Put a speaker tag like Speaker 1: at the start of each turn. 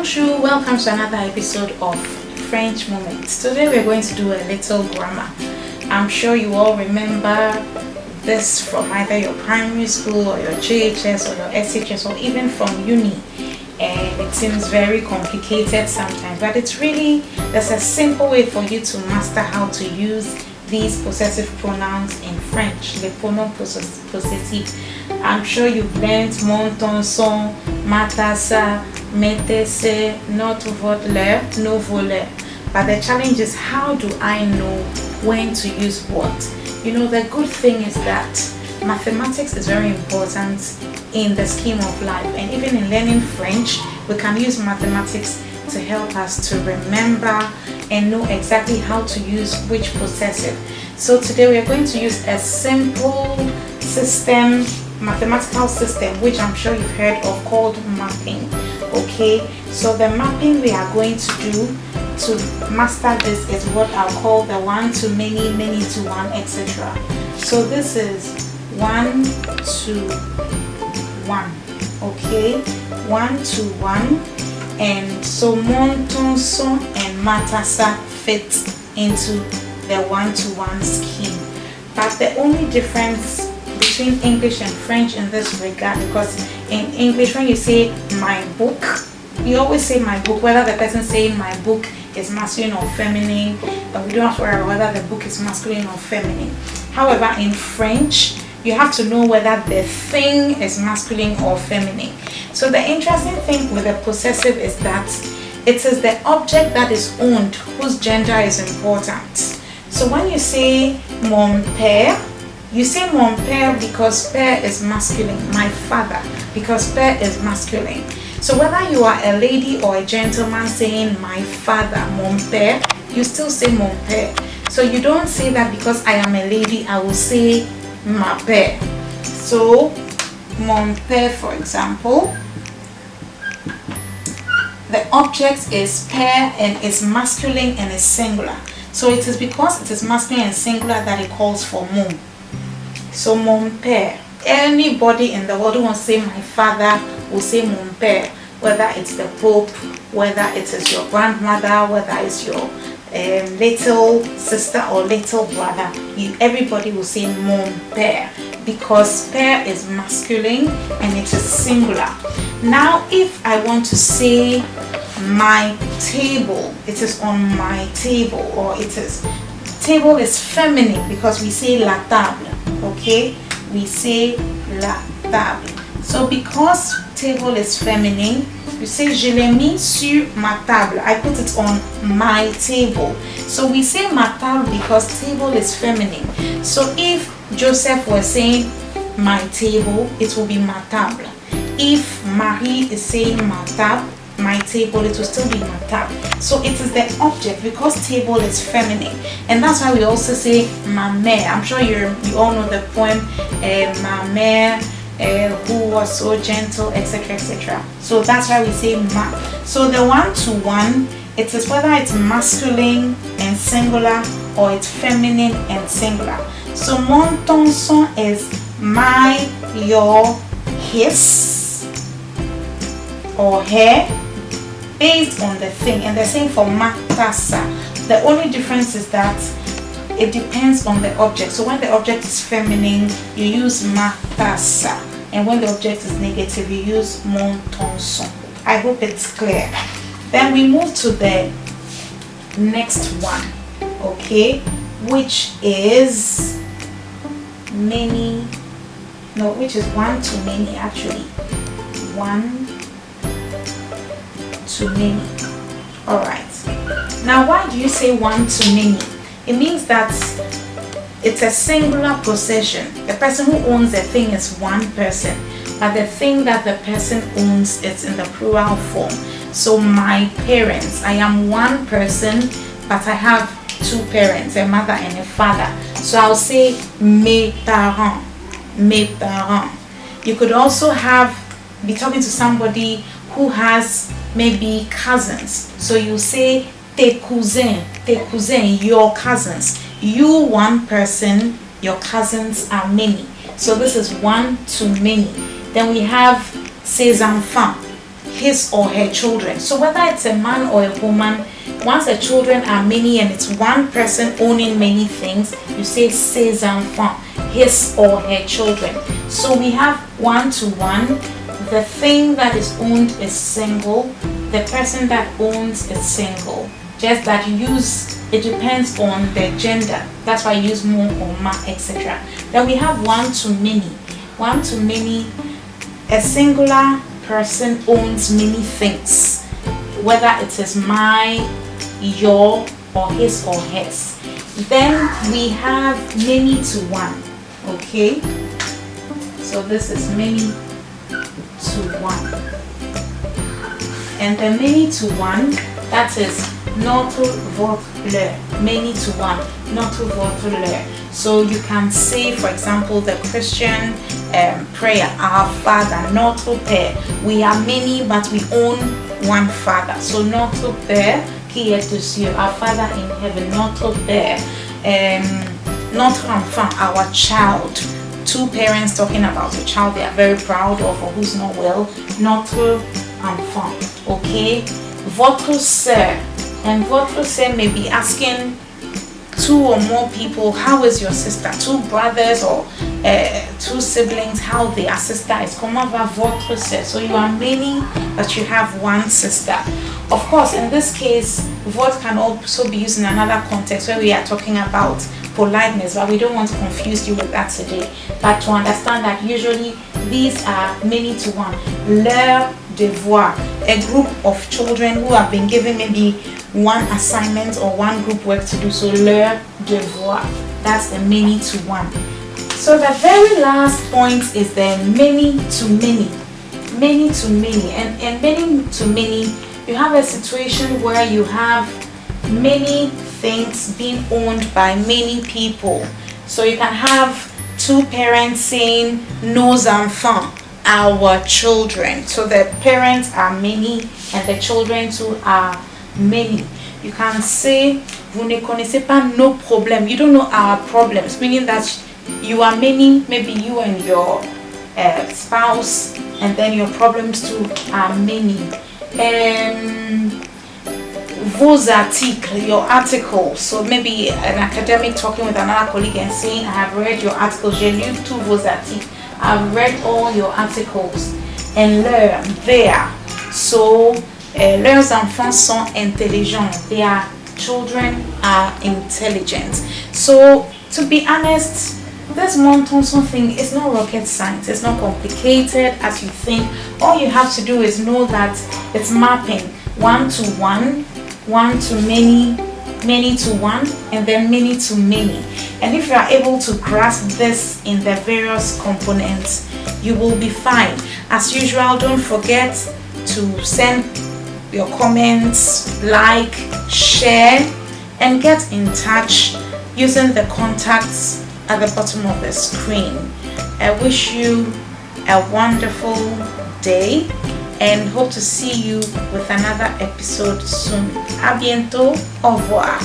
Speaker 1: Bonjour, welcome to another episode of French Moments. Today we're going to do a little grammar. I'm sure you all remember this from either your primary school or your JHS or your SHS or even from uni. And it seems very complicated sometimes, but there's a simple way for you to master how to use these possessive pronouns in French, les pronoms possessifs. I'm sure you've learned mon, ton, son, ma, ta, sa, mettez, c'est, notre, votre, leur, nos, vos, leurs. But the challenge is, how do I know when to use what? You know, the good thing is that mathematics is very important in the scheme of life, and even in learning French, we can use mathematics to help us to remember and know exactly how to use which possessive. So today we are going to use a simple system, mathematical system, which I'm sure you've heard of, called mapping. Okay, so the mapping we are going to do to master this is what I'll call the one to many, many to one, etc. So this is 1 to 1. Okay, 1 to 1. And so mon, ton, son, and ma, ta, sa fit into the one-to-one scheme. But the only difference between English and French in this regard, because in English when you say my book, you always say my book, whether the person saying my book is masculine or feminine, but we don't have to worry whether the book is masculine or feminine. However, in French, you have to know whether the thing is masculine or feminine. So the interesting thing with the possessive is that it is the object that is owned whose gender is important. So when you say mon père, you say mon père because père is masculine, my father, because père is masculine. So whether you are a lady or a gentleman saying my father, mon père, you still say mon père. So you don't say that because I am a lady, I will say ma père. So mon père, for example, the object is père and is masculine and is singular. So it is because it is masculine and singular that it calls for mon. So mon père. Anybody in the world who wants to say my father will say mon père, whether it's the Pope, whether it is your grandmother, whether it's your little sister or little brother, everybody will say mon père because père is masculine and it is singular. Now if I want to say my table, it is on my table, or table is feminine because we say la table. Okay, we say la table. So because table is feminine, you say je l'ai mis sur ma table. I put it on my table. So we say ma table because table is feminine. So if Joseph was saying my table, it will be ma table. If Marie is saying ma table, my table, it will still be ma table. So it is the object because table is feminine, and that's why we also say ma mère. I'm sure you all know the poem ma mère who was so gentle, etc., etc. So that's why we say ma. So the one-to-one, it is whether it's masculine and singular or it's feminine and singular. So mon, ton, son is my, your, his, or her, based on the thing. And the same for ma, ta, sa. The only difference is that it depends on the object. So when the object is feminine, you use ma, ta, sa. And when the object is negative, you use mon, ton, son. I hope it's clear. Then we move to the next one, okay, which is many, no, which is one to many actually. One to many. Alright. Now why do you say one to many? It means that it's a singular possession. The person who owns the thing is one person, but the thing that the person owns is in the plural form. So my parents, I am one person, but I have two parents, a mother and a father. So I'll say mes parents, mes parents. You could also be talking to somebody who has maybe cousins. So you say tes cousins, your cousins. You one person, your cousins are many. So this is one to many. Then we have ses enfants, his or her children. So whether it's a man or a woman, once the children are many and it's one person owning many things, you say ses enfants, his or her children. So we have one-to-one. The thing that is owned is single. The person that owns is single. Just that you use, it depends on the gender. That's why you use more or ma, etc. Then we have one-to-many. One-to-many, a singular person owns many things, whether it is my, your, or his or hers. Then we have many-to-one. Okay, so this is many-to-one, and the many-to-one, that is notre, votre, leur. Many-to-one, notre, votre, leur. So you can say, for example, the Christian prayer, our Father, notre Père. We are many, but we own one Father. So notre Père qui est aux cieux, our Father in heaven, notre Père. Notre enfant, our child. Two parents talking about a child they are very proud of or who's not well. Notre enfant. Okay. Votre sœur. And votre sœur may be asking two or more people, how is your sister? Two brothers or two siblings, how their sister is. Comment va votre sœur? So you are many, but you have one sister. Of course, in this case, votre can also be used in another context where we are talking about politeness, but we don't want to confuse you with that today. But to understand that usually these are many-to-one. Leur devoir, a group of children who have been given maybe one assignment or one group work to do. So leur devoir, that's the many-to-one. So the very last point is the many-to-many. Many-to-many, and many-to-many, you have a situation where you have many things being owned by many people. So you can have two parents saying nos enfants, our children. So the parents are many and the children too are many. You can say vous ne connaissez pas nos problèmes. You don't know our problems, meaning that you are many, maybe you and your spouse, and then your problems too are many. Vos articles, your articles. So maybe an academic talking with another colleague and saying, I have read your articles. J'ai lu tous vos articles. I've read all your articles. And leur, their. So leurs enfants sont intelligents. Their children are intelligent. So to be honest, this montonson thing is not rocket science. It's not complicated as you think. All you have to do is know that it's mapping one-to-one, one-to-many, many-to-one, and then many-to-many. And if you are able to grasp this in the various components, you will be fine. As usual, don't forget to send your comments, like, share, and get in touch using the contacts at the bottom of the screen. I wish you a wonderful day and hope to see you with another episode soon. A bientôt. Au revoir.